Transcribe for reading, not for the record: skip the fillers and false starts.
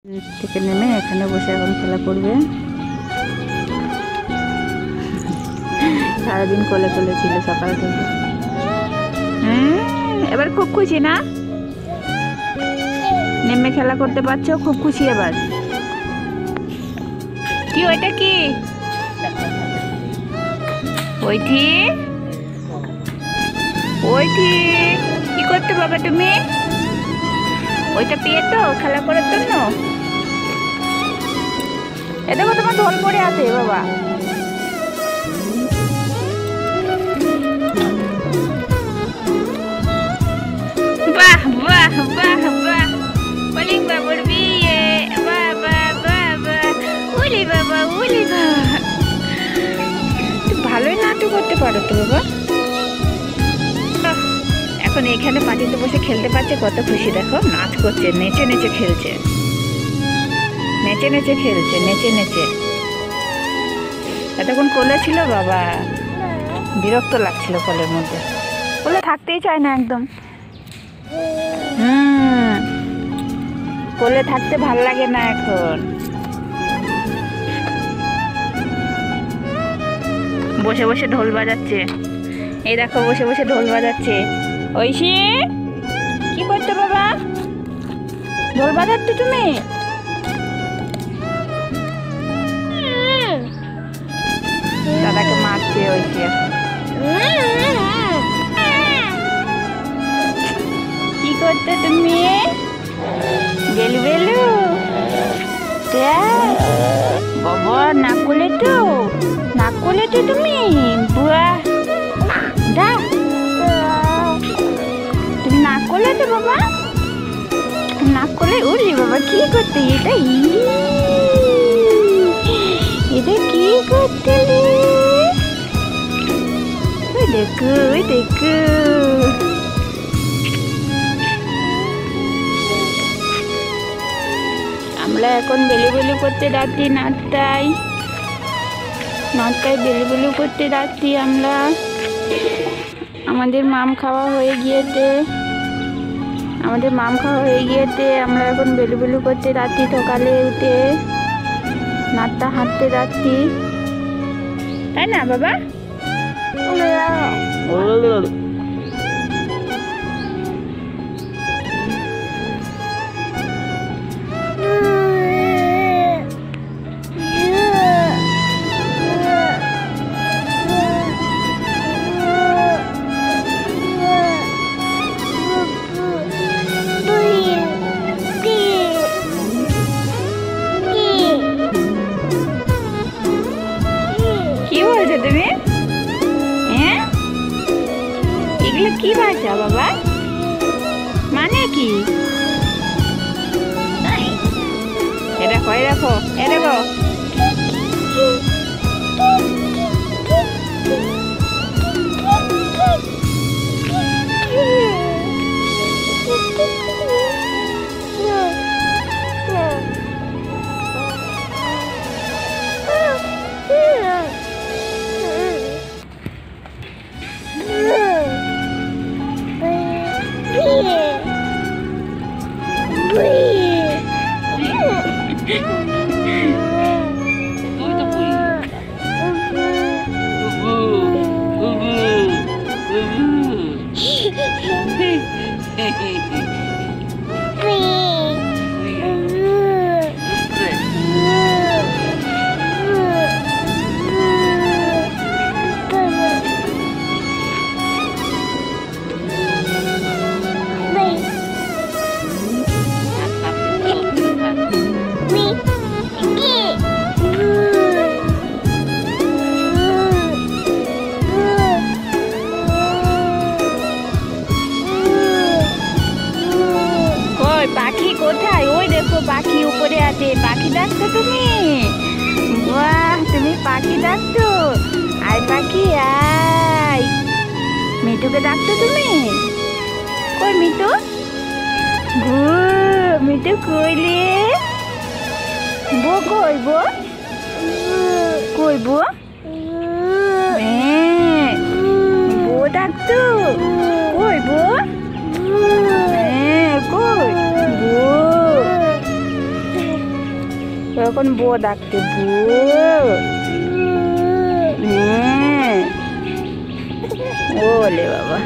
Lift থেকে নেমে এখানে বসে এখন খেলা করবে। সারাদিন কোলে কোলে ছিল সকাল থেকে। এবার খুব খুশি না? নেমে খেলা করতে পারছো, খুব খুশি এবার। কি ওইটা কি? ওইটি ওইটি কি করতে বাবা তুমি? ওইটা পেয়ে তো খেলা করার জন্য। এ দেখো তোমার ঢোল পড়ে আছে বাবা। বাহ বাহ বাহ বাহ, কলিং বাবুর বিয়ে। বাহ বাহ বাহ বাহ, উলি বাবা উলি বাবা, ভালোই নাটক করতে পারো তো বাবা। এখন এখানে মাটিতে বসে খেলতে পারছে, কত খুশি। দেখো নাচ করছে, নেচে নেচে খেলছে, নেচে নেচে খেলছে, নেচে নেচে। এতক্ষণ কোলে ছিল বাবা, বিরক্ত লাগছিল কোলের মধ্যে, কোলে থাকতেই চায় না একদম। কোলে থাকতে ভাল লাগে না এখন। বসে বসে ঢোল বাজাচ্ছে, এই দেখো বসে বসে ঢোল বাজাচ্ছে। ঐশী কি করছো বাবা? ঢোল বাজাচ্ছ তুমি? দাদাকে মারছে ঐশী। কি করছো তুমি? বেলু বেলু বাবা, নাক কোলে তো, নাক কোলে তো তুমি। বুয়া দা, তুমি নাক কোলে তো বাবা, নাক কোলে। উঠলি বাবা, কি করতে এটা? এটা কি করতে? ওই দেখো ওই দেখো, আমরা এখন বেলু বেলু করতে যাচ্ছি নাটটাই, নাটটাই বেলু বেলু করতে যাচ্ছি আমরা। আমাদের মাম খাওয়া হয়ে গিয়েছে, আমাদের মাম খাওয়া হয়ে গিয়েছে। আমরা এখন বেলু বেলু করতে যাচ্ছি, সকালে উঠে নাটটা হাঁটতে যাচ্ছি, তাই না বাবা? তুমি এগুলো কি ভাষা বাবা? মানে কি? এ দেখো এ দেখো এ দেখো, পাখি কোথায়? ওই দেখো পাখি উপরে আছে। পাখি ডাকছো তুমি? বাহ, তুমি পাখি ডাকছো? আয় পাখি আয়। মিঠুকে ডাকছো তুমি? কই মিঠু? মিঠু কইলে বো, কই বো, কই বো? বো ডাকছো? কই বো? কই বো? এখন বউ ডাকতে বউ। হ্যাঁ ওলে বাবা।